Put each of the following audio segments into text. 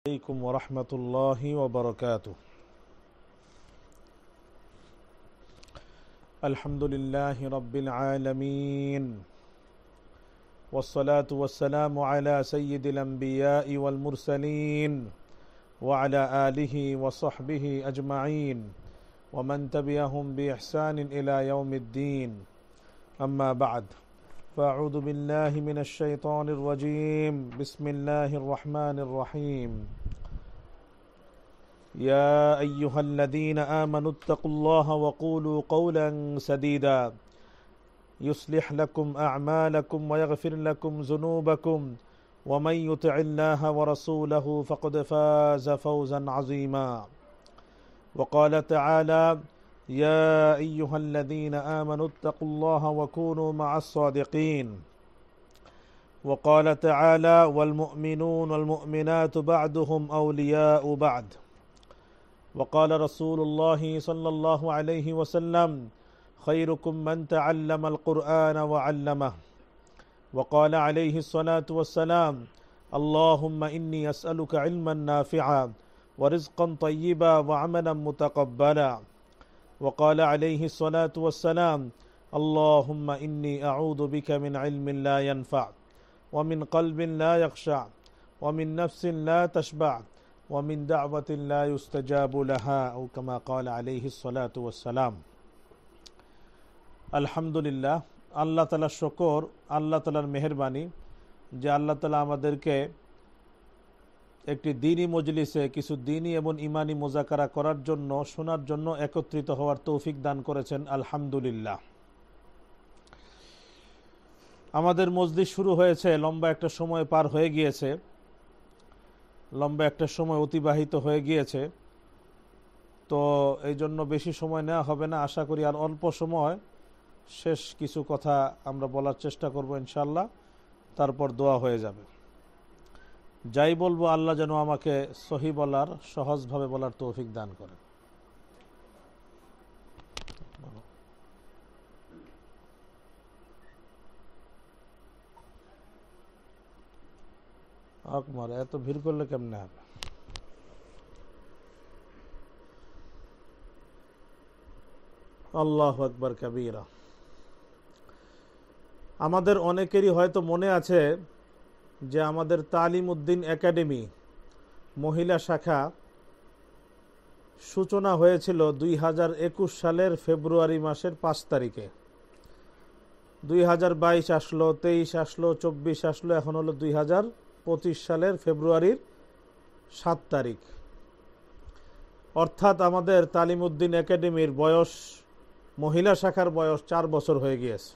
عليكم ورحمة الله وبركاته. الحمد لله رب العالمين، والصلاة والسلام على سيد الأنبياء والمرسلين وعلى آله وصحبه أجمعين ومن تبعهم بإحسان إلى يوم الدين. أما بعد، فأعوذ بالله من الشيطان الرجيم. بسم الله الرحمن الرحيم. يا أيها الذين آمنوا اتقوا الله وقولوا قولا سديدا يصلح لكم أعمالكم ويغفر لكم ذنوبكم ومن يطع الله ورسوله فقد فاز فوزا عظيما. وقال تعالى: يا أيها الذين آمنوا اتقوا الله وكونوا مع الصادقين. وقال تعالى: والمؤمنون والمؤمنات بعضهم أولياء بعض. وقال رسول الله صلى الله عليه وسلم: خيركم من تعلم القرآن وعلمه. وقال عليه الصلاة والسلام: اللهم إني أسألك علما نافعا ورزقا طيبا وعملا متقبلا. وقال عليه الصلاة والسلام: اللهم إني أعوذ بك من علم لا ينفع ومن قلب لا يخشع ومن نفس لا تشبع ومن دعوة لا يستجاب لها، أو كما قال عليه الصلاة والسلام. আলহামদুলিল্লাহ, আল্লাহ তাআলার শুকর, আল্লাহ তাআলার মেহেরবানি যে আল্লাহ তাআলা আমাদেরকে একটি দ্বীনি মজলিসে কিছু দ্বীনি এবং ইমানি মুযাকারা করার জন্য, শোনার জন্য একত্রিত হওয়ার তৌফিক দান করেছেন। আলহামদুলিল্লাহ। আমাদের মজলিস শুরু হয়েছে, লম্বা একটা সময় পার হয়ে গিয়েছে, লম্বা একটা সময় অতিবাহিত হয়ে গিয়েছে। তো এই জন্য বেশি সময় নেওয়া হবে না। আশা করি আর অল্প সময় শেষ কিছু কথা আমরা বলার চেষ্টা করব ইনশাআল্লাহ, তারপর দোয়া হয়ে যাবে। যাই বলবো, আল্লাহ যেন আমাকে সহি বলার, সহজভাবে বলার তৌফিক দান করেন। আকমার এত ভিড় করলে কেমনে হবে? আল্লাহু আকবার কাবীরা। আমাদের অনেকেরই হয়তো মনে আছে যে আমাদের তালিম উদ্দিন একাডেমি মহিলা শাখা সূচনা হয়েছিল 2021 সালের ফেব্রুয়ারি মাসের 5 তারিখে। 2022 আসলো, 23 আসলো, 24 আসলো, এখন হলো 2025 সালের ফেব্রুয়ারির 7 তারিখ। অর্থাৎ আমাদের তালিম উদ্দিন একাডেমির বয়স, মহিলা শাখার বয়স 4 বছর হয়ে গিয়েছে।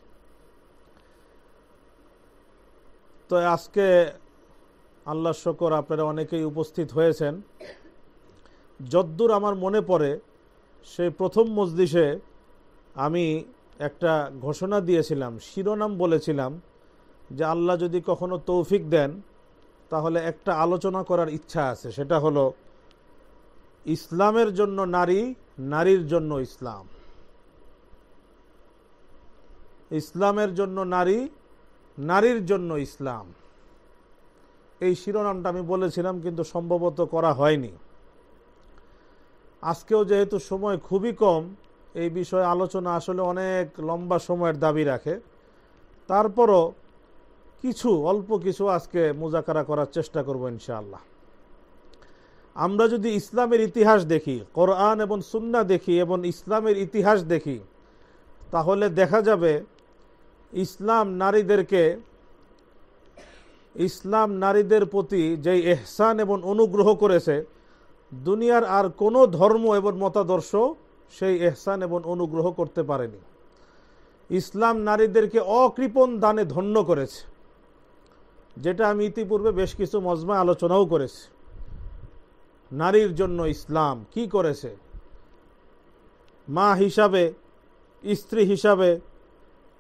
তো আজকে আল্লাহর শুকর আপনারা অনেকেই উপস্থিত হয়েছেন। যদ্দূর আমার মনে পড়ে, সেই প্রথম মজলিসে আমি একটা ঘোষণা দিয়েছিলাম, শিরোনাম বলেছিলাম যে আল্লাহ যদি কখনো তৌফিক দেন তাহলে একটা আলোচনা করার ইচ্ছা আছে। সেটা হলো ইসলামের জন্য নারী, নারীর জন্য ইসলাম। ইসলামের জন্য নারী, নারীর জন্য ইসলাম। এই শিরোনামটা আমি বলেছিলাম, কিন্তু সম্ভবত করা হয়নি। আজকেও যেহেতু সময় খুবই কম, এই বিষয়ে আলোচনা আসলে অনেক লম্বা সময়ের দাবি রাখে। তারপরও অল্প কিছু আজকে মুযাকারা করার চেষ্টা করব ইনশাআল্লাহ। আমরা যদি ইসলামের ইতিহাস দেখি, কোরআন এবং সুন্নাহ দেখি এবং ইসলামের ইতিহাস দেখি, তাহলে দেখা যাবে ইসলাম নারীদের প্রতি যেই ইহসান এবং অনুগ্রহ করেছে, দুনিয়ার আর কোনো ধর্ম এবং মতাদর্শ সেই ইহসান এবং অনুগ্রহ করতে পারেনি। ইসলাম নারীদেরকে অকৃপণ দানে ধন্য করেছে, যেটা আমি ইতিপূর্বে বেশ কিছু মজমা আলোচনাও করেছি। নারীর জন্য ইসলাম কি করেছে? মা হিসাবে, স্ত্রী হিসাবে,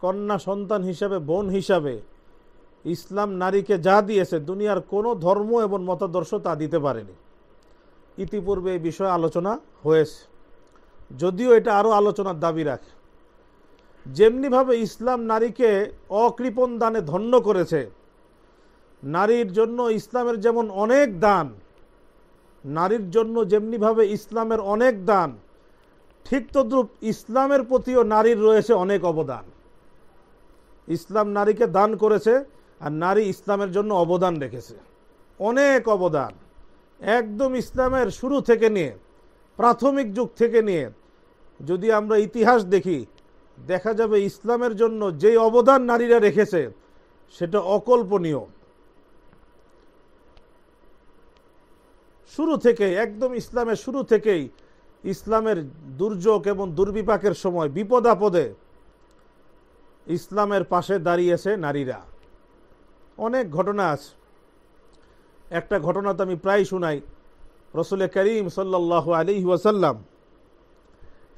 কন্যা সন্তান হিসাবে, বোন হিসাবে ইসলাম নারীকে যা দিয়েছে, দুনিয়ার কোনো ধর্ম এবং মতাদর্শ তা দিতে পারেনি। ইতিপূর্বে এই বিষয়ে আলোচনা হয়েছে, যদিও এটা আরও আলোচনার দাবি রাখে। যেমনিভাবে ইসলাম নারীকে অকৃপণ দানে ধন্য করেছে, নারীর জন্য ইসলামের যেমন অনেক দান, নারীর জন্য যেমনিভাবে ইসলামের অনেক দান, ঠিক তদ্রূপ ইসলামের প্রতিও নারীর রয়েছে অনেক অবদান। ইসলাম নারীকে দান করেছে, আর নারী ইসলামের জন্য অবদান রেখেছে, অনেক অবদান। একদম ইসলামের শুরু থেকে নিয়ে, প্রাথমিক যুগ থেকে নিয়ে যদি আমরা ইতিহাস দেখি, দেখা যাবে ইসলামের জন্য যে অবদান নারীরা রেখেছে সেটা অকল্পনীয়। শুরু থেকে, একদম ইসলামের শুরু থেকেই ইসলামের দুর্যোগ এবং দুর্বিপাকের সময়, বিপদ আপদে ইসলামের পাশে দাঁড়িয়েছে নারীরা। অনেক ঘটনা আছে। একটা ঘটনা তো আমি প্রায় শুনাই। রসুল করিম সাল্লাল্লাহু আলাইহি ওয়াসাল্লাম,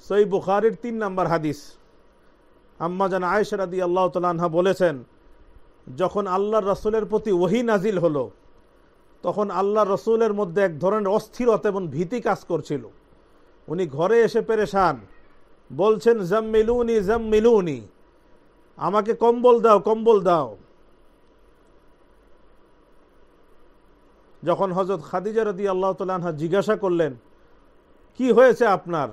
সহিহ বুখারীর 3 নম্বর হাদিস, আম্মা জান আয়েশা রাদিয়াল্লাহু তাআলা আনহা বলেছেন, যখন আল্লাহর রাসূলের প্রতি ওহী নাজিল হলো, তখন আল্লাহর রাসূলের মধ্যে এক ধরনের অস্থিরতা এবং ভীতি কাজ করছিল। উনি ঘরে এসে পেরেশান, বলছেন জাম্মিলুনি জাম্মিলুনি, আমাকে কম্বল দাও কম্বল দাও। যখন হযরত খাদিজা রাদিয়াল্লাহু তাআলা আনহা জিজ্ঞাসা করলেন কি হয়েছে আপনার,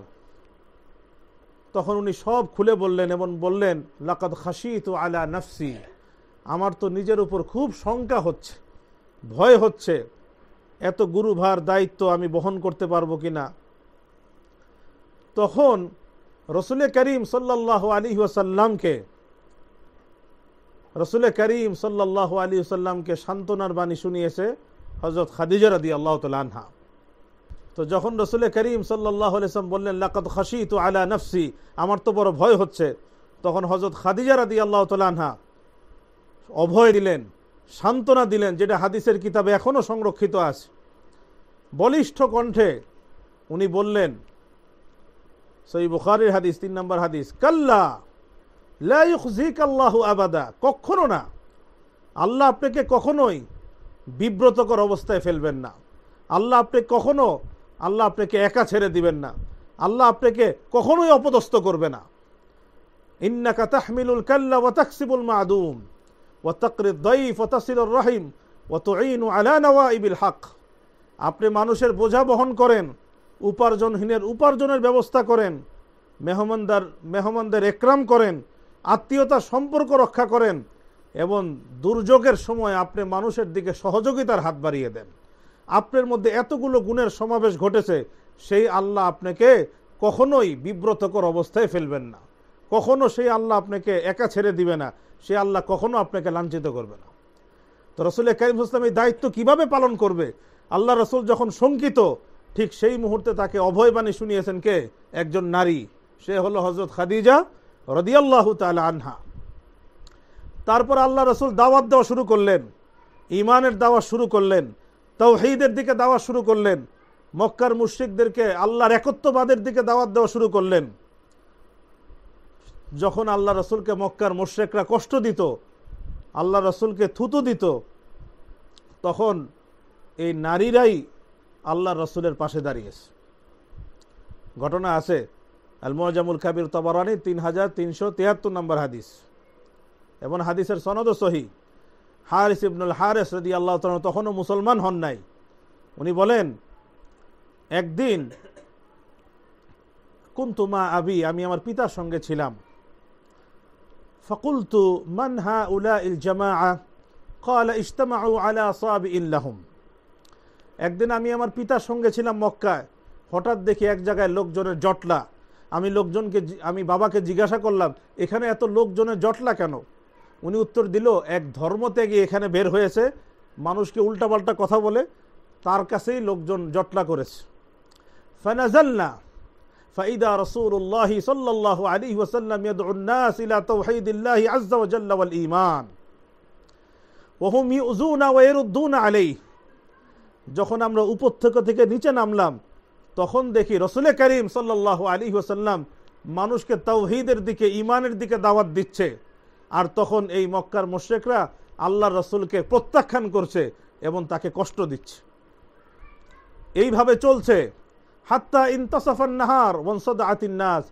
তখন উনি সব খুলে বললেন এবং বললেন, লাকাদ খাশিতু আলা নাফসি, আমার তো নিজের উপর খুব শঙ্কা হচ্ছে, ভয় হচ্ছে, এত গুরুভার দায়িত্ব আমি বহন করতে পারবো কিনা। তখন রসুল করিম সাল্লাল্লাহু আলাইহি ওয়াসাল্লামকে সান্ত্বনার বাণী শুনিয়েছে হযরত খাদিজা রাদিয়াল্লাহু তাআলা আনহা। তো যখন রসুল করিম সাল্লাল্লাহু আলাইহি ওয়াসাল্লাম বললেন লাকাদ খাশিতু আলা নাফসি, আমার তো বড় ভয় হচ্ছে, তখন হযরত খাদিজা রাদিয়াল্লাহু তাআলা আনহা অভয় দিলেন, সান্ত্বনা দিলেন, যেটা হাদিসের কিতাবে এখনো সংরক্ষিত আছে। বলিষ্ঠ কণ্ঠে উনি বললেন, সহিহ বুখারীর হাদিস 3 নম্বর হাদিস, কাল্লা লা ইউখজিকাল্লাহু আবাদা, কখনো না, আল্লাহ আপনাকে কখনোই বিব্রতকর অবস্থায় ফেলবেন না। আল্লাহ আপনাকে একা ছেড়ে দিবেন না। আল্লাহ আপনাকে কখনোই অপদস্থ করবে না। ইন্নাকা তাহমিলুল কাল্লা ওয়া তাকসিবুল মাদুম ওয়া তাকরিদ দাইফ ওয়া তাসিলুর রহিম ওয়া তুঈনু আলা নওয়াইবিল হক, আপনি মানুষের বোঝা বহন করেন, উপার্জনহীনের উপার্জনের ব্যবস্থা করেন, মেহমানদের একরাম করেন, আত্মীয়তার সম্পর্ক রক্ষা করেন, এবং দুর্যোগের সময় আপনি মানুষের দিকে সহযোগিতার হাত বাড়িয়ে দেন। আপনার মধ্যে এতগুলো গুণের সমাবেশ ঘটেছে, সেই আল্লাহ আপনাকে কখনোই বিব্রতকর অবস্থায় ফেলবেন না, কখনো সেই আল্লাহ আপনাকে একা ছেড়ে দিবে না, সেই আল্লাহ কখনো আপনাকে লাঞ্ছিত করবে না। তো রাসূল করিম সাল্লাল্লাহু আলাইহি ওয়াসাল্লাম এই দায়িত্ব কিভাবে পালন করবে, আল্লাহ রাসূল যখন শঙ্কিত, ঠিক সেই মুহূর্তে তাকে অভয়বাণী শুনিয়েছেন কে? একজন নারী, সে হলো হযরত খাদিজা রাদিয়াল্লাহু তাআলা আনহা। তারপর আল্লাহ রাসূল দাওয়াত দেওয়া শুরু করলেন, ঈমানের দাওয়াত শুরু করলেন, তাওহীদের দিকে দাওয়াত শুরু করলেন, মক্কার মুশরিকদেরকে আল্লাহর একত্ববাদের দিকে দাওয়াত দেওয়া শুরু করলেন। যখন আল্লাহ রাসূলকে মক্কার মুশরিকরা কষ্ট দিত, আল্লাহ রাসূলকে থুতু দিত, তখন এই নারীরাই আল্লাহ রাসূলের পাশে দাঁড়িয়েছে। ঘটনা আছে আল মুআজামুল কাবীর তাবারানী 3373 নম্বর হাদিস, এবং হাদিসের সনদও সহিহ। হারিস ইবনুল হারিস রাদিয়াল্লাহু তাআলা তখনও মুসলমান হন নাই। উনি বলেন, একদিন কুনতু মা আবি, আমি আমার পিতার সঙ্গে ছিলাম। ফাকুলতু মান হাউলাইল জামাআ, ক্বালা ইজতামাউ আলা সাবিইন লাহুম। একদিন আমি আমার পিতার সঙ্গে ছিলাম মক্কায়, হঠাৎ দেখি এক জায়গায় লোকজনের জটলা। আমি বাবাকে জিজ্ঞাসা করলাম, এখানে এত লোকজনের জটলা কেন? উনি উত্তর দিল, এক ধর্মত্যাগী এখানে বের হয়েছে, মানুষকে উল্টাপাল্টা কথা বলে, তার কাছেই লোকজন জটলা করেছে। ফানাজালনা ফাইদা রাসূলুল্লাহ সাল্লাল্লাহু আলাইহি ওয়াসাল্লাম ইয়াদউন নাস ইলা তাওহীদিল্লাহি আযজা ওয়া জাল্লা ওয়াল ঈমান ওয়া হুম ইউযুনা ওয়া ইয়ারুদ্দুনা আলাইহি। যখন আমরা উপত্যকা থেকে নিচে নামলাম, তখন দেখি রাসূল করিম সাল্লাল্লাহু আলাইহি ওয়াসাল্লাম মানুষকে তাওহীদের দিকে, ঈমানের দিকে দাওয়াত দিচ্ছে, আর তখন এই মক্কার মুশরিকরা আল্লাহর রাসূলকে প্রত্যাখ্যান করছে এবং তাকে কষ্ট দিচ্ছে। এইভাবে চলছে হাত্তা ইনতাসাফান নাহার ওয়ানসাদাতিন নাস,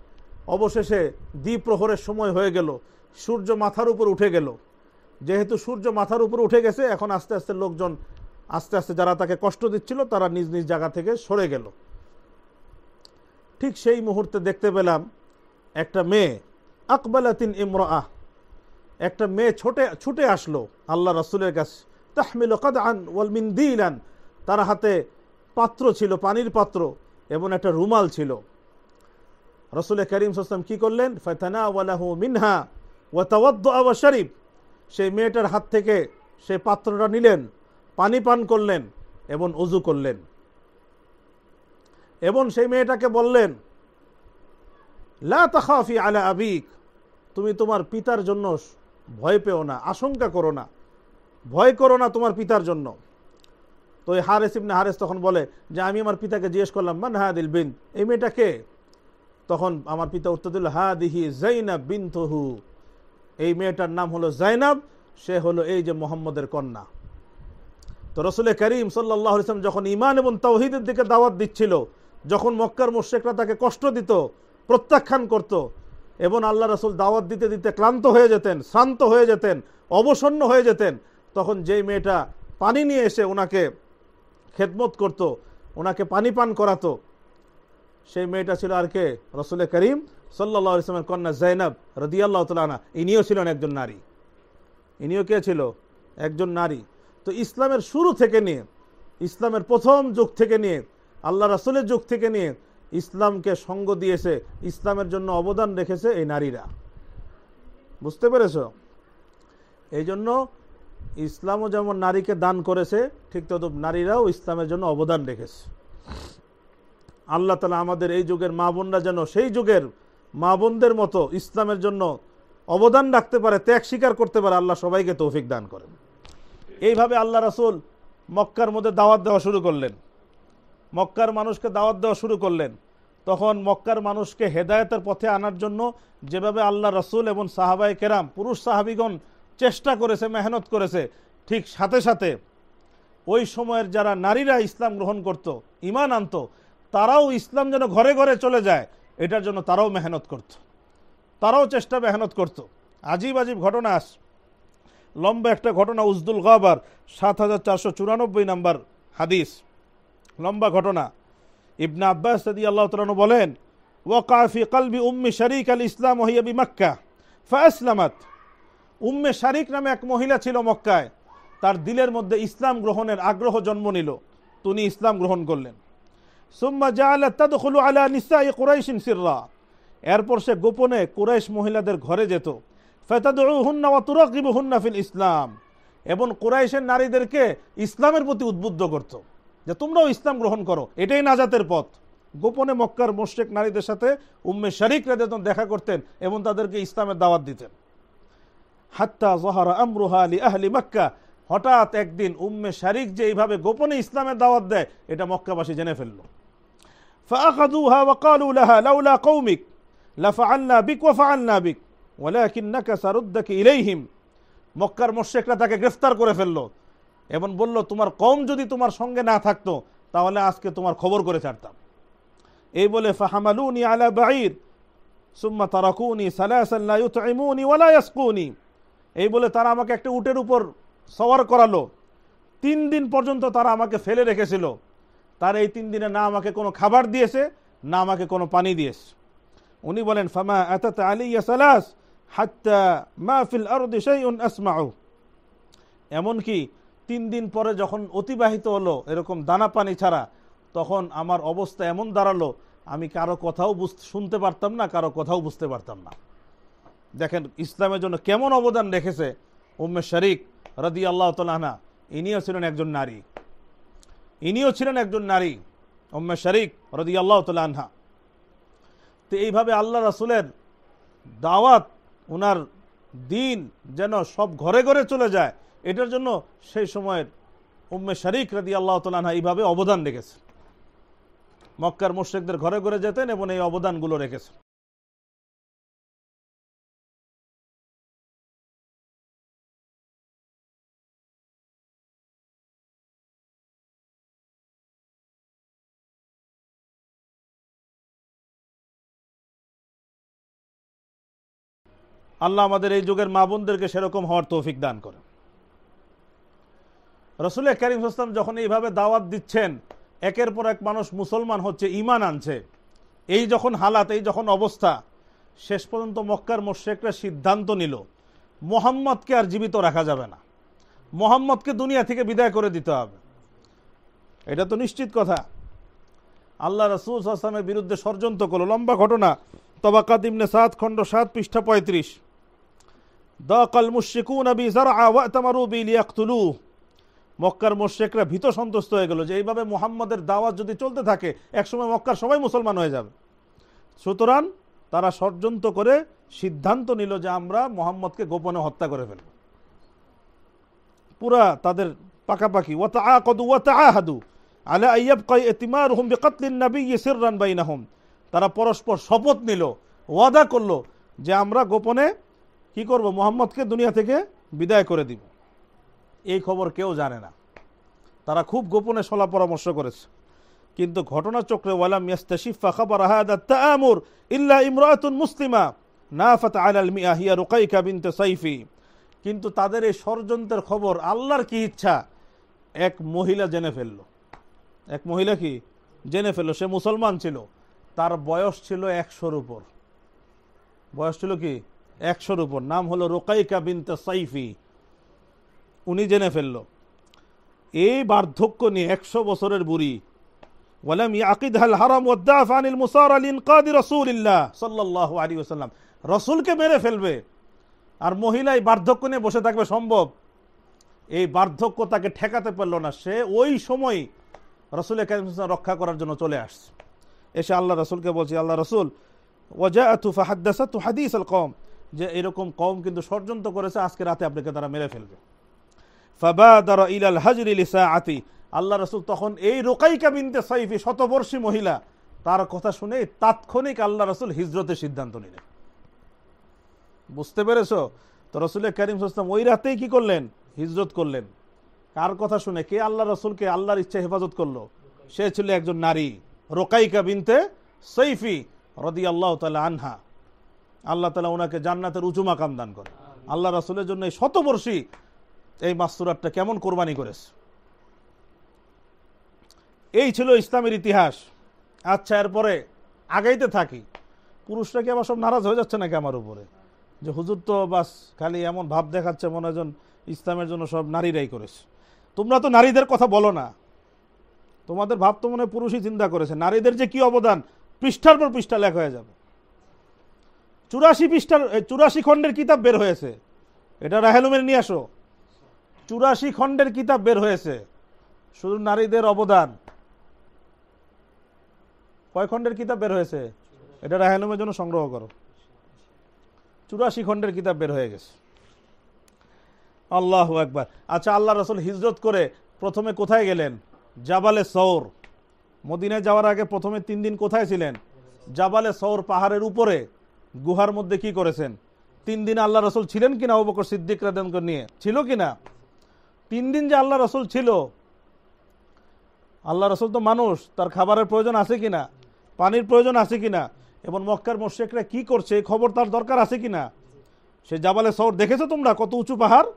অবশেষে দ্বিপ্রহরের সময় হয়ে গেল, সূর্য মাথার উপর উঠে গেল। যেহেতু সূর্য মাথার উপর উঠে গেছে, এখন আস্তে আস্তে লোকজন আস্তে আস্তে যারা তাকে কষ্ট দিচ্ছিল তারা নিজ নিজ জায়গা থেকে সরে গেল। ঠিক সেই মুহূর্তে দেখতে পেলাম একটা মেয়ে, আকবালাতিন ইমরাআহ, একটা মেয়ে ছুটে আসলো আল্লাহ রাসূলের কাছে, তাহমিলু কাদআন ওয়াল মিনদিলান, তার হাতে পাত্র ছিল, পানির পাত্র এবং একটা রুমাল ছিল। রাসূল করিম সাল্লাল্লাহু আলাইহি ওয়াসাল্লাম কি করলেন, ফাতানাওয়ালাহু মিনহা ওয়া তাওয়াদ্দা ওয়া শারিব, সেই মেয়েটার হাত থেকে সেই পাত্রটা নিলেন, পানি পান করলেন এবং ওযু করলেন। এবং সেই মেয়েটাকে বললেন, লা তাখাফি আলা আবিক, তুমি তোমার পিতার জন্য ভয় পেও না, আশঙ্কা করো না, ভয় করো না তোমার পিতার জন্য। তো এই হারেস ইবনে হারেস তখন বলে যে আমি আমার পিতাকে জিজ্ঞেস করলাম, মান হাদিল বিনত, এই মেয়েটা কে? তখন আমার পিতা উত্তর দিল, হাদিহি যায়নাব বিনতুহু, এই মেয়েটার নাম হলো যায়নাব, সে হলো এই যে মুহাম্মদের কন্যা। তো রাসূল করিম সাল্লাল্লাহু আলাইহি ওয়াসাল্লাম যখন ঈমান এবং তাওহীদের দিকে দাওয়াত দিচ্ছিল, যখন মক্কার মুশরিকরা তাকে কষ্ট দিত, প্রত্যাখ্যান করত, এবং আল্লাহ রাসূল দাওয়াত দিতে দিতে ক্লান্ত হয়ে যেতেন, শ্রান্ত হয়ে যেতেন, অবসন্ন হয়ে যেতেন, তখন যেই মেয়েটা পানি নিয়ে এসে ওনাকে খেদমত করত, ওনাকে পানি পান করাতো, সেই মেয়েটা ছিল আর কে? রাসূল করিম সাল্লাল্লাহু আলাইহি ওয়াসাল্লামের কন্যা যায়নাব রাদিয়াল্লাহু তাআলা আনহা। ইনিও ছিলেন একজন নারী। ইনিও কে ছিল? একজন নারী। তো ইসলামের শুরু থেকে নিয়ে, ইসলামের প্রথম যুগ থেকে নিয়ে, আল্লাহ রাসূলের যুগ থেকে নিয়ে ইসলামকে সঙ্গ দিয়েছে, ইসলামের জন্য অবদান রেখেছে এই নারীরা। বুঝতে পেরেছ? এই জন্য ইসলামও যেমন নারীকে দান করেছে, ঠিক তদ্রুপ নারীরাও ইসলামের জন্য অবদান রেখেছে। আল্লাহ তাআলা আমাদের এই যুগের মা বোনরা যেন সেই যুগের মা বোনদের মতো ইসলামের জন্য অবদান রাখতে পারে, ত্যাগ স্বীকার করতে পারে, আল্লাহ সবাইকে তৌফিক দান করেন। এইভাবে আল্লাহ রাসূল মক্কার মধ্যে দাওয়াত দেওয়া শুরু করলেন, মক্কার মানুষকে দাওয়াত দেওয়া শুরু করলেন। তখন মক্কার মানুষকে হেদায়েতের পথে আনার জন্য যেভাবে আল্লাহ রাসূল এবং সাহাবায়ে কেরাম, পুরুষ সাহাবীগণ চেষ্টা করেছে, মেহনত করেছে, ঠিক সাথে সাথে ওই সময়ের যারা নারীরা ইসলাম গ্রহণ করত, ঈমান আনত, তারাও ইসলাম যেন ঘরে ঘরে চলে যায়, এটার জন্য তারাও মেহনত করত, তারাও চেষ্টা মেহনত করত। আজীব আজীব ঘটনা আস, লম্বা একটা ঘটনা, উজদুল গাবার ৭৪৯৪ নাম্বার হাদিস, লম্বা ঘটনা। ইবনে আব্বাস রাদিয়াল্লাহু তাআলা আনহু বলেন, ওয়াকা ফি কলবি উম্মি শারীক আল ইসলাম ওয়া হিয়া বিমক্কা ফাআসলামাত। উম্মে শারীক নামে এক মহিলা ছিল মক্কায়, তার দিলের মধ্যে ইসলাম গ্রহণের আগ্রহ জন্ম নিল, তিনি ইসলাম গ্রহণ করলেন। সুম্মা জাআলাত তাদখুলু আলা নিসাই কুরাইশ সিররা, এরপর সে গোপনে কুরাইশ মহিলাদের ঘরে যেত, ফাতাদউহুন্না ওয়া তুরাগিবুহুন্না ফিল ইসলাম, এবং কুরাইশের নারীদেরকে ইসলামের প্রতি উদ্বুদ্ধ করত যে তোমরাও ইসলাম গ্রহণ করো, এটাই নাজাতের পথ। গোপনে মক্কার মুশরিক নারীদের সাথে উম্মে শারীক রাদিয়াল্লাহু দেখা করতেন এবং তাদেরকে ইসলামের দাওয়াত দিতেন। হাত্তা যাহারা আমরুহা লি আহলি মক্কা, হঠাৎ একদিন উম্মে শারীক যে এইভাবে গোপনে ইসলামের দাওয়াত দেয়, এটা মক্কাবাসী জেনে ফেলল। ফাআখাযুহা ওয়া ক্বালু লাহা লাউলা কওমিক লাফআলনা বিক ওয়া ফাআলনা বিক ওয়ালাকিন্নাকা সারুদ্দাকি ইলাইহিম। মক্কার মুশরিকরা তাকে গ্রেফতার করে ফেলল এবং বলল, তোমার কওম যদি তোমার সঙ্গে না থাকতো তাহলে আজকে তোমার খবর করে ছাড়তাম। এই বলে ফাহামালুনি আলা বাঈর সুম্মা তারাকুনি সালাসান লা ইউতঈমুনি ওয়া লা ইয়াসকুনি, এই বলে তারা আমাকে একটা উটের উপর সওয়ার করালো, 3 দিন পর্যন্ত তারা আমাকে ফেলে রেখেছিল। তার এই 3 দিনে না আমাকে কোনো খাবার দিয়েছে, না আমাকে কোনো পানি দিয়েছে। উনি বলেন, ফামা আতাত আলাইয়া সালাস হাত্তা মা ফিল আরদি শাইউন আসমাউ, এমনকি 3 দিন পরে যখন অতিবাহিত হলো এরকম দানা পানি ছাড়া, তখন আমার অবস্থা এমন দাঁড়ালো আমি কারো কথাও শুনতে পারতাম না, কারো কথাও বুঝতে পারতাম না। দেখেন ইসলামের জন্য কেমন অবদান রেখেছে উম্মে শারীক রাদিয়াল্লাহু তাআলা আনহা। ইনিও ছিলেন একজন নারী, ইনিও ছিলেন একজন নারী, উম্মে শারীক রাদিয়াল্লাহু তাআলা আনহা। তো এইভাবে আল্লাহ রাসূলের দাওয়াত, ওনার দিন যেন সব ঘরে ঘরে চলে যায়, এটার জন্য সেই সময়ের উম্মে শারীক রাদিয়াল্লাহু তাআলা আনহা এইভাবে অবদান রেখেছে, মক্কার মুশরিকদের ঘরে ঘরে যেতেন এবং এই অবদানগুলো রেখেছে। আল্লাহ আমাদের এই যুগের মা বোনদেরকে সেরকম হওয়ার তৌফিক দান করেন। রাসূল কারীম সাল্লাল্লাহু আলাইহি ওয়াসাল্লাম যখন এইভাবে দাওয়াত দিচ্ছেন, একের পর এক মানুষ মুসলমান হচ্ছে, ঈমান আনছে, এই যখন হালাত, এই যখন অবস্থা, শেষ পর্যন্ত মক্কার মুশরিকরা সিদ্ধান্ত নিল মুহাম্মদকে আর জীবিত রাখা যাবে না, মুহাম্মদকে দুনিয়া থেকে বিদায় করে দিতে হবে। এটা তো নিশ্চিত কথা। আল্লাহ রাসূল সাল্লাল্লাহু আলাইহি ওয়াসাল্লামের বিরুদ্ধে ষড়যন্ত্র করলো, লম্বা ঘটনা, তাবাকাত ইবনে সাদ খণ্ড 7 পৃষ্ঠা 35। দাকাল মুশরিকুনা বিজারআ ওয়াতামারু বি লিয়াকতুলু, মক্কার মুশরিকরা ভীত সন্ত্রস্ত হয়ে গেল যে এইভাবে মুহাম্মদের দাওয়াত যদি চলতে থাকে একসময় মক্কার সবাই মুসলমান হয়ে যাবে। সুতরাং তারা ষড়যন্ত্র করে সিদ্ধান্ত নিল যে আমরা মুহাম্মদকে গোপনে হত্যা করে ফেলব। পুরা তাদের পাকাপাকি ওয়াতাআকাদু ওয়াতাআহাদু আলা আইয়াবকা ইতিমারুহুম বিকতলিন নবিয়্যি সিররান বাইনাহুম, তারা পরস্পর শপথ নিল, ওয়াদা করলো যে আমরা গোপনে কি করব, মুহাম্মদকে দুনিয়া থেকে বিদায় করে দিব। এই খবর কেউ জানে না, তারা খুব গোপনে সলা পরামর্শ করেছে। কিন্তু ঘটনাচক্রে ওয়ালাম ইয়াস্তাশিফা খাবার হাদা তাআমুর ইল্লা ইমরাতুন মুসলিমা নাফাত আলাল মিয়া হিয়া রুকাইকা বিনতে সাইফি, কিন্তু তাদের এই ষড়যন্ত্রের খবর আল্লাহর কি ইচ্ছা এক মহিলা জেনে ফেলল। এক মহিলা কি জেনে ফেলল, সে মুসলমান ছিল, তার বয়স ছিল 100-র উপর, বয়স ছিল কি 100-র উপর, নাম হলো রুকাইকা বিনতে সাইফি। উনি জেনে ফেলল, এই বার্ধক্য নিয়ে 100 বছরের বুড়ি, ওয়ালাম ইয়াকিদহাল হারাম ওয়াদাফ আনিল মুসারা লিনকাদি রাসূলিল্লাহ সাল্লাল্লাহু আলাইহি ওয়াসাল্লাম, রাসূলকে মেরে ফেলবে আর মহিলা এই বার্ধক্য নিয়ে বসে থাকবে সম্ভব? এই বার্ধক্য তাকে ঠেকাতে পারল না, সে ওই সময় রাসূল কারীম সাল্লাল্লাহু আলাইহি ওয়াসাল্লাম রক্ষা করার জন্য চলে আসছে। এসে আল্লাহ রাসূলকে বলছে, আল্লাহ রাসূল ওয়াজাআতু ফাহাদাসাতু হাদিসাল কওম, যে এরকম কওম কিন্তু ষড়যন্ত্র করেছে, আজকে রাতে আপনাকে তারা মেরে ফেলবে। ফাবাদারা ইলাল হাজরি লিসাআতি, আল্লাহ রাসূল তখন এই রুকাইকা বিনতে সাইফি, শতবর্ষী মহিলা, তার কথা শুনে তাৎক্ষণিক আল্লাহ রাসূল হিজরতের সিদ্ধান্ত নিলেন। বুঝতে পেরেছো? তো রাসূল কারীম সাল্লাল্লাহু আলাইহি ওয়াসাল্লাম ওই রাতেই কি করলেন, হিজরত করলেন। কার কথা শুনে? কে আল্লাহ রাসূলকে আল্লাহর ইচ্ছা হেফাজত করলো? সে ছিল একজন নারী, রুকাইকা বিনতে সাইফি রাদিয়াল্লাহু তাআলা আনহা। আল্লাহ তাআলা ওনাকে জান্নাতের উঁচু মাকাম দান করে। আল্লাহ রাসূলের জন্য এই শতবর্ষী এই মাসুরাতটা কেমন কোরবানি করেছে। এই ছিল ইসলামের ইতিহাস। আচ্ছা, এরপরে আগাইতে থাকি। পুরুষরা কি আবার সব নারাজ হয়ে যাচ্ছে নাকি আমার উপরে, যে হুজুর তো বাস খালি এমন ভাব দেখাচ্ছে মনে হয় ইসলামের জন্য সব নারীরাই করেছে। তোমরা তো নারীদের কথা বলো না, তোমাদের ভাব তো মনে হয় পুরুষই চিন্তা করেছে। নারীদের যে কি অবদান পৃষ্ঠার পর পৃষ্ঠা লেখা হয়ে যাবে। 84 খণ্ডের কিতাব বের হয়েছে, এটা রাহেলুমের নিয়ে আসো। 84 খণ্ডের কিতাব বের হয়েছে, শুধু নারীদের অবদান। কয় খণ্ডের কিতাব বের হয়েছে? এটা রাহেলুমের জন্য সংগ্রহ করো। 84 খণ্ডের কিতাব বের হয়ে গেছে। আল্লাহু আকবার। আচ্ছা, আল্লাহ রাসূল হিজরত করে প্রথমে কোথায় গেলেন? জাবালে সৌর। মদিনায় যাওয়ার আগে প্রথমে 3 দিন কোথায় ছিলেন? জাবালে সৌর পাহাড়ের উপরে গুহার মধ্যে কি করেছেন? 3 দিন আল্লাহ রাসূল ছিলেন কিনা আবু বকর সিদ্দিক রাদিয়াল্লাহু আনহু নিয়ে? ছিল কিনা? 3 দিন যে আল্লাহ রাসূল ছিল, আল্লাহ রাসূল তো মানুষ, তার খাবারের প্রয়োজন আছে কিনা, পানির প্রয়োজন আছে কিনা, এবং মক্কার মুশরিকরা কি করছে এই খবর তার দরকার আছে কিনা? সে জাবালে সৌর দেখেছো তোমরা কত উঁচু পাহাড়?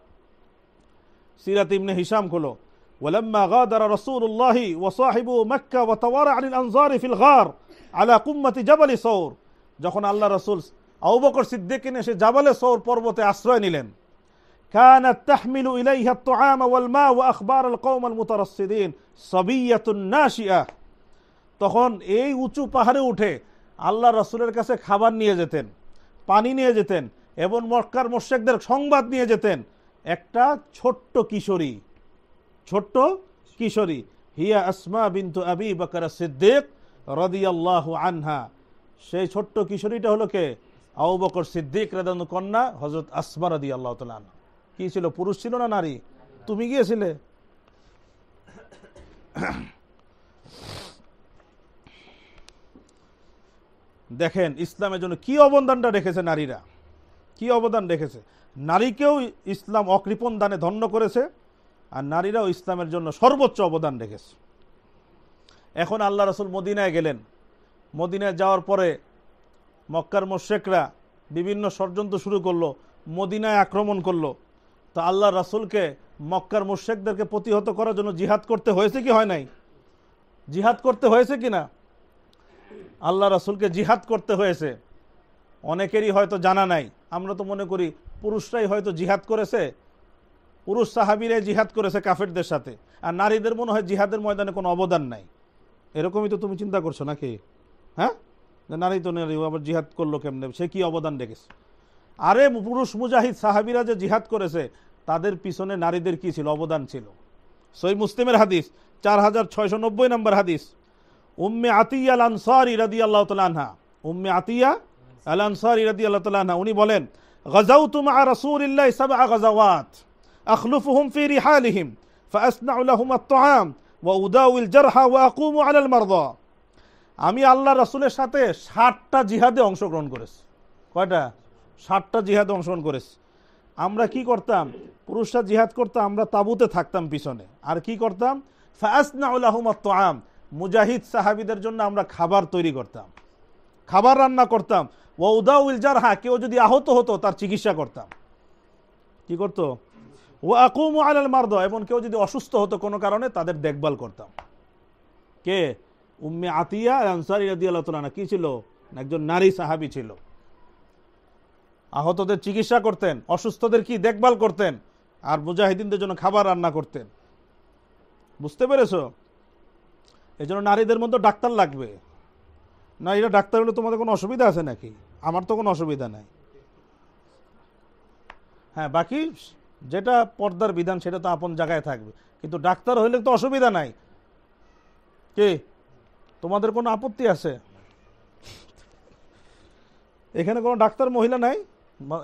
সিরাত ইবনে হিশাম খোলো। ওয়ালাম্মা গাদারা রাসূলুল্লাহি ওয়া সাহিবু মক্কা ওয়া তাওয়ারা আনিল আনজারি ফিল গার আলা কুম্মতি জাবালি সৌর, যখন আল্লাহ রাসূল আবু বকর সিদ্দিককে নিয়ে সে জাবালে সৌর পর্বতে আশ্রয় নিলেন, কানাত তাহমিলু ইলাইহা আত-তুআম ওয়াল মা ওয়া আখবার আল-কওম আল-মুতারাসসিদিন সাবিয়াতুন নাশিয়া, তখন এই উঁচু পাহাড়ে উঠে আল্লাহ রাসূলের কাছে খাবার নিয়ে যেতেন, পানি নিয়ে যেতেন, এবং মক্কার মুশরিকদের সংবাদ নিয়ে যেতেন। একটা ছোট্ট কিশোরী, হিয়া আসমা বিনতু আবি বকর সিদ্দিক রাদিয়াল্লাহু আনহা, সেই ছোট্ট কিশোরীটা হলো কে? আবু বকর সিদ্দিক রাদিয়াল্লাহু কন্যা হযরত আসমা রাদিয়াল্লাহু তাআলা আনহা। কি ছিল, পুরুষ ছিল না নারী? তুমি গিয়েছিলে। দেখেন ইসলামের জন্য কি অবদানটা রেখেছে নারীরা, কি অবদান রেখেছে। নারীকেও ইসলাম অকৃপণ দানে ধন্য করেছে, আর নারীরাও ইসলামের জন্য সর্বোচ্চ অবদান রেখেছে। এখন আল্লাহ রাসূল মদিনায় গেলেন। মদিনায় যাওয়ার পরে মক্কার মুশরিকরা বিভিন্ন ষড়যন্ত্র শুরু করলো, মদিনায় আক্রমণ করলো। তো আল্লাহ রাসূলকে মক্কার মুশরিকদেরকে প্রতিহত করার জন্য জিহাদ করতে হয়েছে কি হয় নাই? জিহাদ করতে হয়েছে কি না? আল্লাহ রাসূলকে জিহাদ করতে হয়েছে। অনেকেরই হয়তো জানা নাই, আমরা তো মনে করি পুরুষরাই হয়তো জিহাদ করেছে, পুরুষ সাহাবীরাই জিহাদ করেছে কাফেরদের সাথে, আর নারীদের মনে হয় জিহাদের ময়দানে কোনো অবদান নাই। এরকমই তো তুমি চিন্তা করছো নাকি? হ্যাঁ, নারী তো নারী, আবার জিহাদ করলো কেমনে, সে কি অবদান রেখেছে? আরে পুরুষ মুজাহিদ সাহাবীরা যে জিহাদ করেছে তাদের পিছনে নারীদের কি ছিল, অবদান ছিল। সহিহ মুসলিমের হাদিস 4690 নম্বর হাদিস, উম্মে আতিয়া আল আনসারী রাদিয়াল্লাহু তাআলা আনহা, উম্মে আতিয়া আল আনসারী রাদিয়াল্লাহু তাআলা আনহা উনি বলেন, গাযাউতু মা রাসূলিল্লাহি সাবআ গাযাওয়াত আখলুফুহুম ফি রিহালিহিম ফাসনাউ লাহুম আত-তাআম ওয়া উদাউল জারহা ওয়া আকুমু আলাল মারদা। আমি আল্লাহ রাসূলের সাথে 60টা জিহাদে অংশগ্রহণ করেছি। কয়টা? 60টা জিহাদে অংশগ্রহণ করেছি। আমরা কি করতাম? পুরুষরা জিহাদ করতাম, আমরা তাঁবুতে থাকতাম পিছনে। আর কি করতাম? ফাসনাউ লাহুম আত-তাআম, মুজাহিদ সাহাবীদের জন্য আমরা খাবার তৈরি করতাম, খাবার রান্না করতাম। ওয়া উদাউল জারহা, কেউ যদি আহত হতো তার চিকিৎসা করতাম। কি করতো? ওয়া আকুমু আলাল মারদা, এবং কেউ যদি অসুস্থ হতো কোনো কারণে তাদের দেখভাল করতাম। কে? উম্মে আতিয়া আনসারী রাদিয়াল্লাহু তাআলা কি ছিল? একজন নারী সাহাবী ছিল। আহতদের চিকিৎসা করতেন, অসুস্থদের কি দেখভাল করতেন, আর মুজাহিদিনদের জন্য খাবার রান্না করতেন। বুঝতে পেরেছো? এই জন্য নারীদের মধ্যে ডাক্তার লাগবে। নারীরা ডাক্তার হলে তোমাদের কোনো অসুবিধা আছে নাকি? আমার তো কোনো অসুবিধা নাই। হ্যাঁ, বাকি যেটা পর্দার বিধান সেটা তো আপন জায়গায় থাকবে, কিন্তু ডাক্তার হইলে তো অসুবিধা নাই। কি তোমাদের কোনো আপত্তি আছে? এখানে কোনো ডাক্তার মহিলা নাই?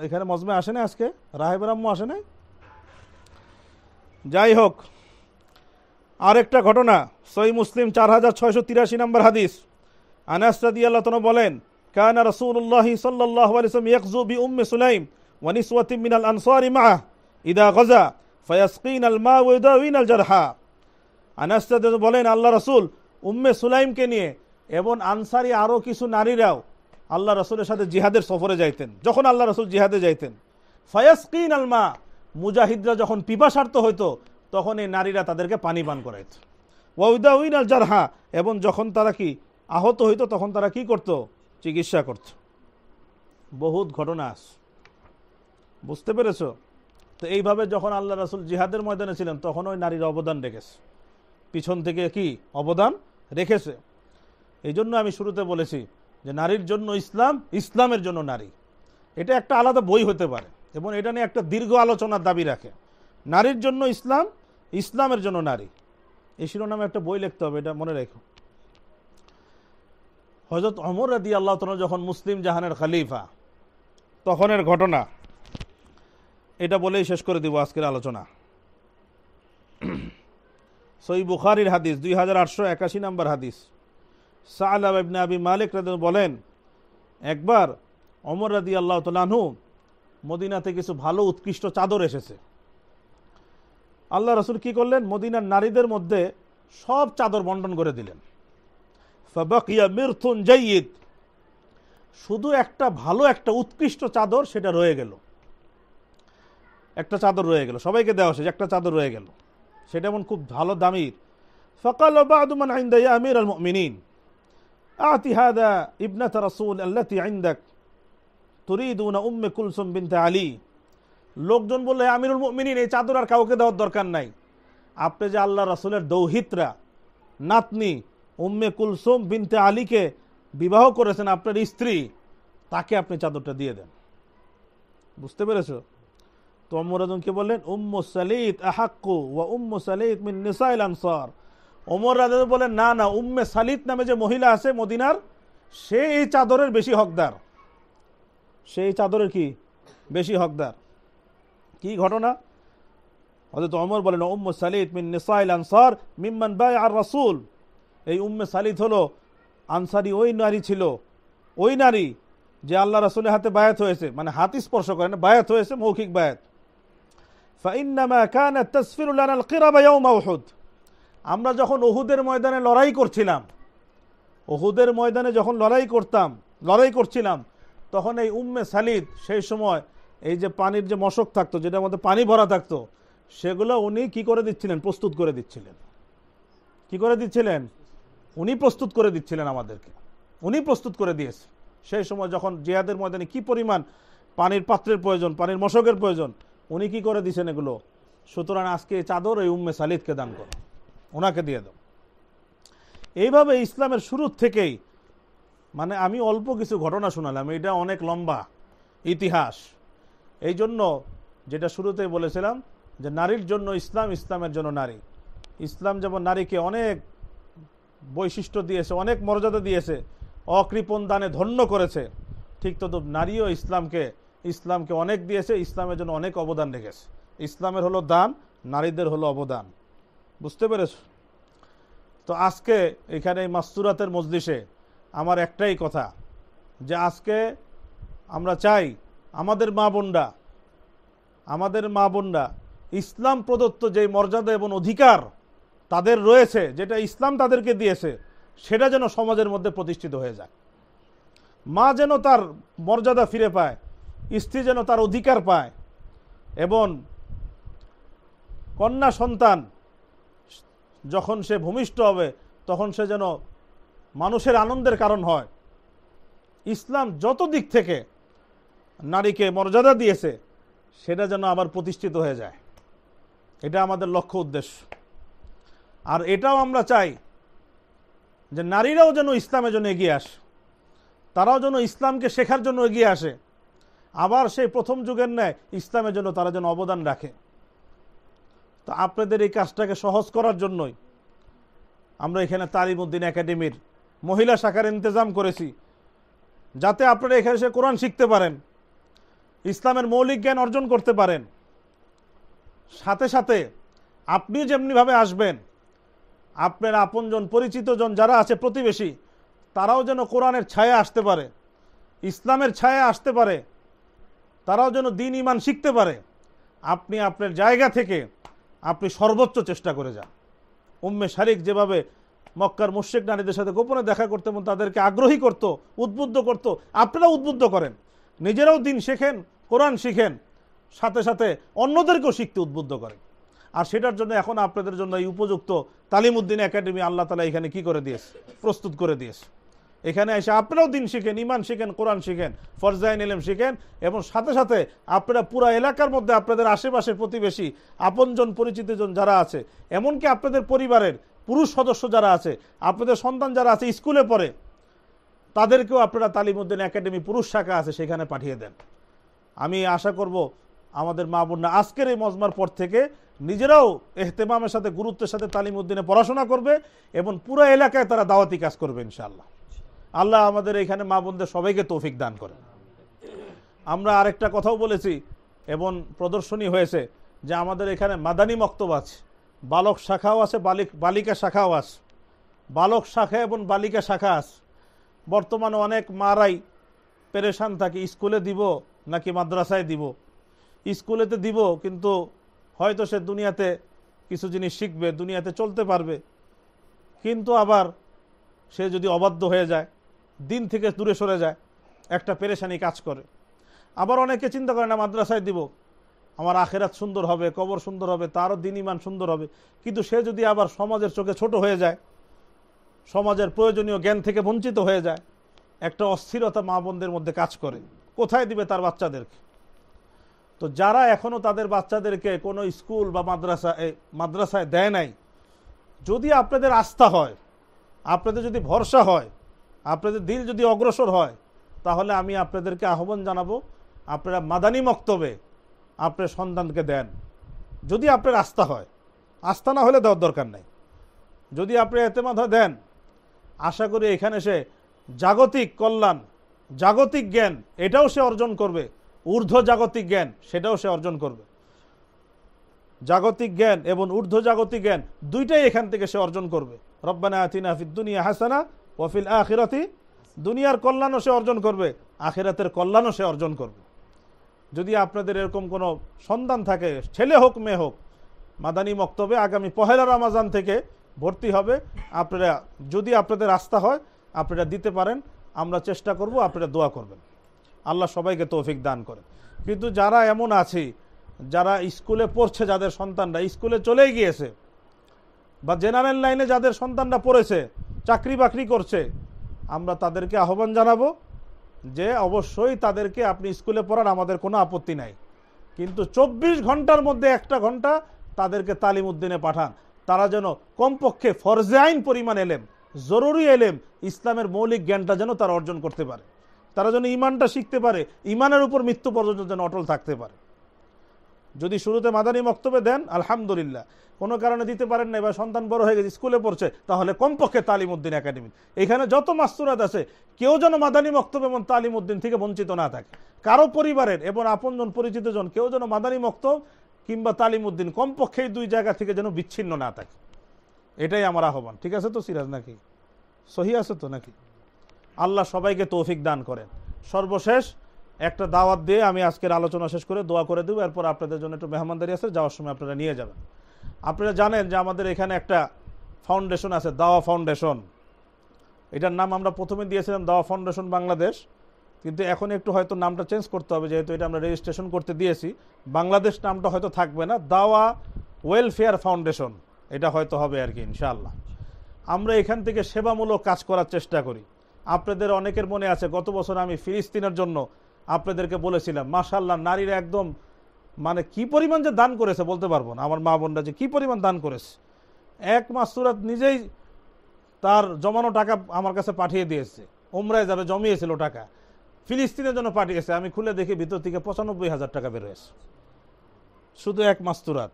এখানে মজমে আসে না আজকে? রাহেবের আম্মু আসে নাই? যাই হোক, আরেকটা ঘটনা, সহিহ মুসলিম 4683 নম্বর হাদিস, আনাস রাদিয়াল্লাহু তাআলা বলেন, কানা রাসূলুল্লাহ সাল্লাল্লাহু আলাইহি ওয়াসাল্লাম ইয়াকযু বি উম্মি সুলাইম ওয়া নিসওয়াতিন মিনাল আনসারি মা'আ ইদা গাজা ফায়াসকিনাল মা ওয়া ইউদাউইনাল জারহা। আনাস রাদিয়াল্লাহু বলেন, আল্লাহ রাসূল উম্মে সুলাইমকে নিয়ে এবং আনসারি আরও কিছু নারীরাও আল্লাহ রাসূলের সাথে জিহাদের সফরে যাইতেন। যখন আল্লাহ রাসূল জিহাদে যাইতেন, ফায়াসকিনাল মা, মুজাহিদরা যখন পিপাসার্ত হইতো তখন এই নারীরা তাদেরকে পানি পান করাইত। ওয়া ইউদাউইনাল জারহা, এবং যখন তারা কি আহত হইতো তখন তারা কি করত? চিকিৎসা করত। বহুত ঘটনা আছে, বুঝতে পেরেছো? তো এইভাবে যখন আল্লাহ রাসূল জিহাদের ময়দানে ছিলেন তখন ওই নারীর অবদান রেখেছে, পিছন থেকে কি অবদান রেখেছে। এই জন্য আমি শুরুতে বলেছি যে নারীর জন্য ইসলাম, ইসলামের জন্য নারী, এটা একটা আলাদা বই হতে পারে এবং এটা নিয়ে একটা দীর্ঘ আলোচনার দাবি রাখে। নারীর জন্য ইসলাম, ইসলামের জন্য নারী, এই শিরোনামে একটা বই লিখতে হবে, এটা মনে রেখো। হযরত ওমর রাদিয়াল্লাহু তাআলা যখন মুসলিম জাহানের খলিফা তখনের ঘটনা, এটা বলেই শেষ করে দিব আজকের আলোচনা। সহিহ বুখারীর হাদিস 2881 নম্বর হাদিস, সা'লাবা ইবনে আবি মালিক রাদিয়াল্লাহু বলেন, একবার ওমর রাদিয়াল্লাহু তাআলা আনহু মদিনাতে কিছু ভালো উৎকৃষ্ট চাদর এসেছে। আল্লাহ রাসূল কি করলেন? মদিনার নারীদের মধ্যে সব চাদর বন্টন করে দিলেন। ফাবাকিয়া মিরথুন জাইয়িদ, শুধু একটা ভালো একটা উৎকৃষ্ট চাদর সেটা রয়ে গেল। একটা চাদর রয়ে গেল, সবাইকে দেওয়া হয়েছে, একটা চাদর রয়ে গেল, সেটা এমন খুব ভালো দামির। ফাকালা বা'দু মান ইনদা ইয়া আমিরাল মুমিনিন আতি হাদা ইবনাত রাসূল আল্লাতী ইনদাক তুরিদুনা উম্মে কুলসুম বিনতে আলী। লোকজন বলল, আমিরুল মুমিনিন, এই চাদর আর কাউকে দেওয়ার দরকার নাই, আপনি যে আল্লাহ রাসূলের দৌহিত্রা নাতনি উম্মে কুলসুম বিনতে আলীকে বিবাহ করেছেন, আপনার স্ত্রী, তাকে আপনি চাদরটা দিয়ে দেন। বুঝতে পেরেছো? তো ওমর রাদিয়াল্লাহু বললেন, উম্মু সালিত আহাক্কু ওয়া উম্মু সালিত মিন নিসাইল আনসার। ওমর রাদিয়াল্লাহু বলেন, না না, উম্মে সালিত নামে যে মহিলা আছে মদিনার, সে এই চাদরের বেশি হকদার, সেই চাদরের কি বেশি হকদার। কি ঘটনা? হযরত ওমর বলেন, উম্মু সালিত মিন নিসাইল আনসার মিম্মান বায়আ রাসূল। এই উম্মে সালিত হলো আনসারি ওই নারী ছিল, ওই নারী যে আল্লাহ রাসূলের হাতে বায়াত হয়েছে, মানে হাত স্পর্শ করে না, বায়াত হয়েছে, মৌখিক বায়াত। ফাইন্নামা কানাত তাসফিরু লানা আল-কিরাবা ইয়াওমা উহুদ। আমরা যখন উহুদের ময়দানে লড়াই করছিলাম, উহুদের ময়দানে যখন লড়াই করছিলাম, তখন এই উম্মে সালিদ সেই সময় এই যে পানির যে মশক থাকতো, যেটার মধ্যে পানি ভরা থাকতো, সেগুলো উনি কি করে দিচ্ছিলেন? প্রস্তুত করে দিচ্ছিলেন। কি করে দিচ্ছিলেন? উনি প্রস্তুত করে দিচ্ছিলেন আমাদেরকে, উনি প্রস্তুত করে দিয়েছে। সেই সময় যখন জিহাদের ময়দানে কি পরিমাণ পানির পাত্রের প্রয়োজন, পানির মশকের প্রয়োজন, উনি কি করে দিয়েছেন এগুলো। সুতরাং আজকে এই চাদর এই উম্মে সালিদকে দান করো, ওনাকে দিয়ে দাও। এইভাবে ইসলামের শুরুর থেকেই, মানে আমি অল্প কিছু ঘটনা শোনালাম, এটা অনেক লম্বা ইতিহাস। এই জন্য যেটা শুরুতেই বলেছিলাম যে নারীর জন্য ইসলাম, ইসলামের জন্য নারী। ইসলাম যেমন নারীকে অনেক বৈশিষ্ট্য দিয়েছে, অনেক মর্যাদা দিয়েছে, অকৃপণ দানে ধন্য করেছে, ঠিক তদ্রুপ নারীও ইসলামকে অনেক দিয়েছে, ইসলামের জন্য অনেক অবদান রেখেছে। ইসলামের হলো দান, নারীদের হলো অবদান। বুঝতে পেরেছ? তো আজকে এখানে এই মাস্তুরাতের মজলিসে আমার একটাই কথা, যে আজকে আমরা চাই আমাদের মা বোনরা ইসলাম প্রদত্ত যে মর্যাদা এবং অধিকার তাদের রয়েছে, যেটা ইসলাম তাদেরকে দিয়েছে, সেটা যেন সমাজের মধ্যে প্রতিষ্ঠিত হয়ে যায়। মা যেন তার মর্যাদা ফিরে পায়, স্ত্রী যেন তার অধিকার পায়, এবং কন্যা সন্তান যখন সে ভূমিষ্ঠ হবে তখন সে যেন মানুষের আনন্দের কারণ হয়। ইসলাম যত দিক থেকে নারীকে মর্যাদা দিয়েছে, সেটা যেন আবার প্রতিষ্ঠিত হয়ে যায়। এটা আমাদের লক্ষ্য উদ্দেশ্য। আর এটাও আমরা চাই যে নারীরাও যেন ইসলামের জন্য এগিয়ে আসে, তারাও যেন ইসলামকে শেখার জন্য এগিয়ে আসে, আবার সেই প্রথম যুগের ন্যায় ইসলামের জন্য তারা যেন অবদান রাখে। তো আপনাদের এই কাজটাকে সহজ করার জন্যই আমরা এখানে তালিমউদ্দিন একাডেমির মহিলা শাখার ইন্তজাম করেছি, যাতে আপনারা এখানে এসে কোরআন শিখতে পারেন, ইসলামের মৌলিক জ্ঞান অর্জন করতে পারেন। সাথে সাথে আপনিও যেমনিভাবে আসবেন, আপনার আপনজন পরিচিতজন যারা আছে প্রতিবেশী, তারাও যেন কোরআনের ছায়া আসতে পারে, ইসলামের ছায়া আসতে পারে, তারাও যেন দ্বীন ঈমান শিখতে পারে। আপনি আপনার জায়গা থেকে আপনি সর্বোচ্চ চেষ্টা করে যান। উম্মে শারিক যেভাবে মক্কার মুশরিক নারীদের সাথে গোপনে দেখা করতে এবং তাদেরকে আগ্রহী করত, উদ্বুদ্ধ করত, আপনারা উদ্বুদ্ধ করেন, নিজেরাও দিন শেখেন, কোরআন শিখেন, সাথে সাথে অন্যদেরকেও শিখতে উদ্বুদ্ধ করেন। আর সেটার জন্য এখন আপনাদের জন্য এই উপযুক্ত তালিমউদ্দিন একাডেমি আল্লাহ তাআলা এখানে কি করে দিয়েছে? প্রস্তুত করে দিয়েছে। এখানে এসে আপনারাও দিন শিখেন, ঈমান শিখেন, কোরআন শিখেন, ফরজাইন ইলম শিখেন, এবং সাথে সাথে আপনারা পুরো এলাকার মধ্যে আপনাদের আশেপাশের প্রতিবেশী, আপনজন পরিচিতজন যারা আছে, এমনকি আপনাদের পরিবারের পুরুষ সদস্য যারা আছে, আপনাদের সন্তান যারা আছে স্কুলে পড়ে, তাদেরকেও আপনারা তালিমউদ্দিন একাডেমি পুরুষ শাখা আছে সেখানে পাঠিয়ে দেন। আমি আশা করব আমাদের মা বোনরা আজকের এই মজমার পর থেকে নিজেরাও ইহতেমামের সাথে, গুরুত্বের সাথে তালিমউদ্দিনে পড়াশোনা করবে এবং পুরো এলাকায় তারা দাওয়াতি কাজ করবে ইনশাআল্লাহ। আল্লাহ আমাদের এখানে মা বোনদের সবাইকে তৌফিক দান করেন। আমরা আরেকটা কথাও বলেছি এবং প্রদর্শনী হয়েছে যে আমাদের এখানে মাদানী মক্তব আছে, বালক শাখাও আছে, বালিকা শাখাও আছে। বালক শাখা এবং বালিকা শাখা আছে। বর্তমানে অনেক মারাই পেরেশান থাকে, স্কুলে দিব নাকি মাদ্রাসায় দিব। স্কুলেতে দিব, কিন্তু হয়তো সে দুনিয়াতে কিছু জিনিস শিখবে, দুনিয়াতে চলতে পারবে, কিন্তু আবার সে যদি অবাধ্য হয়ে যায়, দিন থেকে দূরে সরে যায়, একটা পেরেশানি কাজ করে। আবার অনেকে চিন্তা করে না মাদ্রাসায় দিব, আমার আখেরাত সুন্দর হবে, কবর সুন্দর হবে, তারও দিন ঈমান সুন্দর হবে, কিন্তু সে যদি আবার সমাজের চোখে ছোট হয়ে যায়, সমাজের প্রয়োজনীয় জ্ঞান থেকে বঞ্চিত হয়ে যায়, একটা অস্থিরতা মা বোনদের মধ্যে কাজ করে। কোথায় দিবে তার বাচ্চাদেরকে? তো যারা এখনো তাদের বাচ্চাদেরকে কোনো স্কুল বা মাদ্রাসায় দেয় নাই, যদি আপনাদের আস্থা হয়, আপনাদের যদি ভরসা হয়, আপনাদের দিল যদি অগ্রসর হয়, তাহলে আমি আপনাদেরকে আহ্বান জানাবো, আপনারা মাদানী মক্তবে আপনার সন্তানকে দেন, যদি আপনার আস্থা হয়। আস্থা না হলে দেওয়ার দরকার নাই। যদি আপনি এতেমাদ হয় দেন, আশা করি এখানে সে জাগতিক কল্যাণ, জাগতিক জ্ঞান এটাও সে অর্জন করবে, ঊর্ধ্ব জাগতিক জ্ঞান সেটাও সে অর্জন করবে। জাগতিক জ্ঞান এবং ঊর্ধ্ব জাগতিক জ্ঞান দুইটাই এখান থেকে সে অর্জন করবে। রব্বানা আতিনা ফিদ দুনিয়া হাসানা ওয়া ফিল আখিরাতি, দুনিয়ার কল্যাণও সে অর্জন করবে, আখিরাতের কল্যাণও সে অর্জন করবে। যদি আপনাদের এরকম কোনো সন্তান থাকে, ছেলে হোক মেয়ে হোক, মাদানী মক্তবে আগামী পহেলা রমাজান থেকে ভর্তি হবে। আপনারা যদি আপনাদের আস্থা হয় আপনারা দিতে পারেন, আমরা চেষ্টা করব, আপনারা দোয়া করবেন। আল্লাহ সবাইকে তৌফিক দান করে। কিন্তু যারা এমন আছে, যারা স্কুলে পড়ছে, যাদের সন্তানরা স্কুলে চলেই গিয়েছে, বা জেনারেল লাইনে যাদের সন্তানরা পড়েছে, চাকরি বাকরি করছে, আমরা তাদেরকে আহ্বান জানাবো যে অবশ্যই তাদেরকে আপনি স্কুলে পড়ান, আমাদের কোনো আপত্তি নাই, কিন্তু 24 ঘন্টার মধ্যে 1টা ঘন্টা তাদেরকে তালিম উদ্দিনে পাঠান। তারা যেন কমপক্ষে ফরজে আইন পরিমাণ এলেম, জরুরি এলেম, ইসলামের মৌলিক জ্ঞানটা যেন তারা অর্জন করতে পারে, তারা যেন ইমানটা শিখতে পারে, ইমানের উপর মৃত্যু পর্যন্ত যেন অটল থাকতে পারে। যদি শুরুতে মাদানী মক্তবে দেন আলহামদুলিল্লাহ, কোনো কারণে দিতে পারেন না, এবার সন্তান বড় হয়ে গেছে, স্কুলে পড়ছে, তাহলে কমপক্ষে তালিম উদ্দিন একাডেমি, এখানে যত মাস্তুরাত আছে, কেউ যেন মাদানী মক্তব এবং তালিম উদ্দিন থেকে বঞ্চিত না থাকে। কারো পরিবারের এবং আপনজন পরিচিতজন কেউ যেন মাদানী মক্তব কিংবা তালিম উদ্দিন কমপক্ষে এই 2 জায়গা থেকে যেন বিচ্ছিন্ন না থাকে, এটাই আমার আহ্বান। ঠিক আছে তো সিরাজ, নাকি সহি আছে তো নাকি? আল্লাহ সবাইকে তৌফিক দান করেন। সর্বশেষ একটা দাওয়াত দিয়ে আমি আজকের আলোচনা শেষ করে দোয়া করে দেব, এরপর আপনাদের জন্য একটু মেহমানদারি আছে, যাওয়ার সময় আপনারা নিয়ে যাবেন। আপনারা জানেন যে আমাদের এখানে একটা ফাউন্ডেশন আছে, দাওয়া ফাউন্ডেশন। এটার নাম আমরা প্রথমে দিয়েছিলাম দাওয়া ফাউন্ডেশন বাংলাদেশ, কিন্তু এখন একটু হয়তো নামটা চেঞ্জ করতে হবে, যেহেতু এটা আমরা রেজিস্ট্রেশন করতে দিয়েছি। বাংলাদেশ নামটা হয়তো থাকবে না, দাওয়া ওয়েলফেয়ার ফাউন্ডেশন এটা হয়তো হবে আর কি, ইনশাআল্লাহ। আমরা এখান থেকে সেবামূলক কাজ করার চেষ্টা করি। আপনাদের অনেকের মনে আছে, গত বছর আমি ফিলিস্তিনের জন্য আপনাদেরকে বলেছিলাম, মাশাআল্লাহ নারীরা একদম মানে কি পরিমাণ যে দান করেছে বলতে পারবো না, আমার মা বোনরা যে কি পরিমাণ দান করেছে। এক মাসুরাত নিজেই তার জমানো টাকা আমার কাছে পাঠিয়ে দিয়েছে, উমরায় যাবে জমিয়েছিল টাকা, ফিলিস্তিনের জন্য পাঠিয়েছে। আমি খুলে দেখি ভিতর থেকে 95,000 টাকা বের হয়েছে, শুধু এক মাস্তুরাত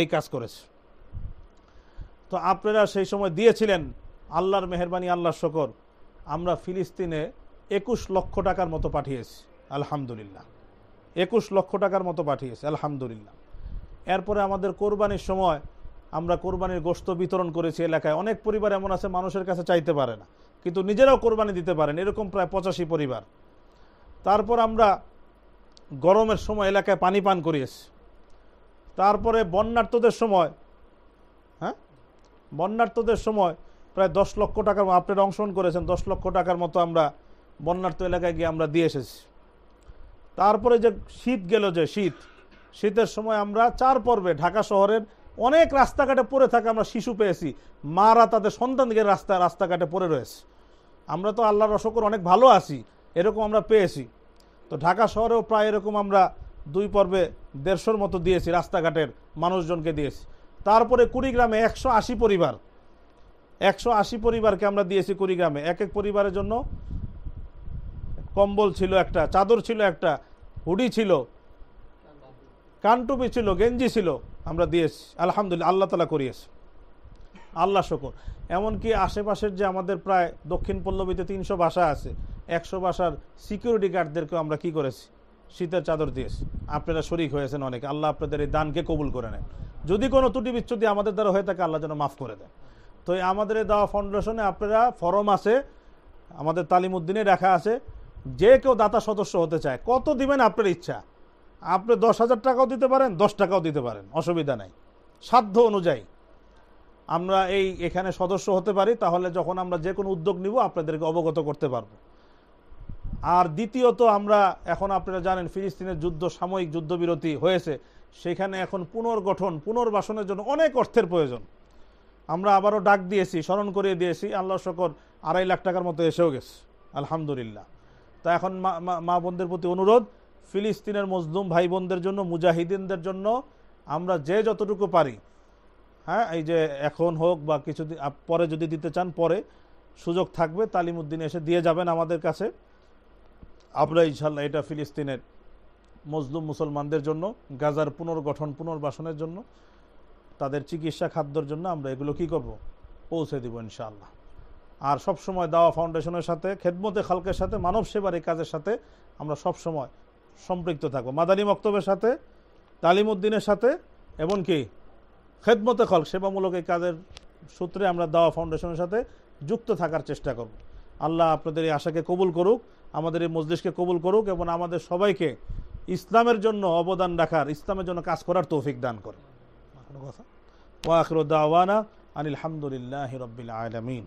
এই কাজ করেছে। তো আপনারা সেই সময় দিয়েছিলেন, আল্লাহর মেহেরবানি, আল্লাহর শকর, আমরা ফিলিস্তিনে 21 লক্ষ টাকার মতো পাঠিয়েছি আলহামদুলিল্লাহ, 21 লক্ষ টাকার মতো পাঠিয়েছি আলহামদুলিল্লাহ। এরপরে আমাদের কোরবানির সময় আমরা কোরবানির গোশত বিতরণ করেছি এলাকায়। অনেক পরিবার এমন আছে মানুষের কাছে চাইতে পারে না, কিন্তু নিজেরাও কোরবানি দিতে পারেন, এরকম প্রায় 85 পরিবার। তারপর আমরা গরমের সময় এলাকায় পানি পান করিয়েছি। তারপরে বন্যার্তদের সময়, বন্যার্তদের সময় প্রায় 10 লক্ষ টাকার, আপনারা অংশগ্রহণ করেছেন, 10 লক্ষ টাকার মতো আমরা বন্যার্ত এলাকায় গিয়ে আমরা দিয়ে এসেছি। তারপরে যে শীত গেল, যে শীতের সময় আমরা 4 পর্বে ঢাকা শহরের অনেক রাস্তাঘাটে পড়ে থাকে আমরা শিশু পেয়েছি, মারা তাদের সন্তানকে রাস্তাঘাটে পড়ে রয়েছে। আমরা তো আল্লাহর শুকর অনেক ভালো আছি, এরকম আমরা পেয়েছি। তো ঢাকা শহরেও প্রায় এরকম আমরা 2 পর্বে 150-র মতো দিয়েছি, রাস্তাঘাটের মানুষজনকে দিয়েছি। তারপরে কুড়িগ্রামে 180 পরিবার, 180 পরিবারকে আমরা দিয়েছি কুড়িগ্রামে। এক এক পরিবারের জন্য কম্বল ছিল একটা, চাদর ছিল একটা, হুডি ছিল, কানটুপি ছিল, গেঞ্জি ছিল, আমরা দিয়েছি আলহামদুলিল্লাহ। আল্লাহ তাআলা করিয়েছে, আল্লাহ শুকর। এমনকি আশেপাশের যে আমাদের প্রায় দক্ষিণ পল্লবীতে 300 বাসা আছে, 100 বাসার সিকিউরিটি গার্ডদেরকেও আমরা কি করেছি, শীতের চাদর দিয়েছি। আপনারা শরীক হয়েছেন অনেকে, আল্লাহ আপনাদের এই দানকে কবুল করে নেন। যদি কোনো ত্রুটি বিচ্ছুতি আমাদের দ্বারা হয়ে থাকে, আল্লাহ যেন মাফ করে দেন। তো আমাদের এই দাওয়া ফাউন্ডেশনে আপনারা ফরম আছে, আমাদের তালিম উদ্দিনে রাখা আছে, যে কেউ দাতা সদস্য হতে চায়, কত দিবেন আপনার ইচ্ছা, আপনি 10,000 টাকাও দিতে পারেন, 10 টাকাও দিতে পারেন, অসুবিধা নাই, সাধ্য অনুযায়ী আমরা এখানে সদস্য হতে পারি। তাহলে যখন আমরা যে কোনো উদ্যোগ নিব আপনাদেরকে অবগত করতে পারবো। আর দ্বিতীয়ত, আমরা এখন আপনারা জানেন ফিলিস্তিনের যুদ্ধ, সাময়িক যুদ্ধবিরতি হয়েছে, সেখানে এখন পুনর্গঠন, পুনর্বাসনের জন্য অনেক অর্থের প্রয়োজন। আমরা আবারও ডাক দিয়েছি, স্মরণ করিয়ে দিয়েছি, আল্লাহ শুকর 2.5 লাখ টাকার মতো এসেও গেছে আলহামদুলিল্লাহ। তা এখন মা বোনদের প্রতি অনুরোধ, ফিলিস্তিনের মজলুম ভাই বোনদের জন্য, মুজাহিদিনদের জন্য আমরা যে যতটুকু পারি, এই যে এখন হোক বা কিছুদিন পরে যদি দিতে চান, পরে সুযোগ থাকবে, তালিম উদ্দিনে এসে দিয়ে যাবেন আমাদের কাছে। আমরা ইনশাল্লাহ এটা ফিলিস্তিনের মজলুম মুসলমানদের জন্য, গাজার পুনর্গঠন, পুনর্বাসনের জন্য, তাদের চিকিৎসা, খাদ্যর জন্য আমরা এগুলো কি করব, পৌঁছে দিব ইনশাআল্লাহ। আর সবসময় দাওয়া ফাউন্ডেশনের সাথে, খেদমতে খালকের সাথে, মানব সেবার এই কাজের সাথে আমরা সবসময় সম্পৃক্ত থাকবো, মাদানী মক্তবের সাথে, তালিম উদ্দিনের সাথে, এমনকি খেদমতে খালক সেবামূলক এই কাজের সূত্রে আমরা দাওয়া ফাউন্ডেশনের সাথে যুক্ত থাকার চেষ্টা করব। আল্লাহ আপনাদের এই আশাকে কবুল করুক, আমাদের এই মজলিসকে কবুল করুক, এবং আমাদের সবাইকে ইসলামের জন্য অবদান রাখার, ইসলামের জন্য কাজ করার তৌফিক দান করে। ওয়া আখিরু দাওয়ানা আনিল হামদুলিল্লাহি রাব্বিল আলামিন।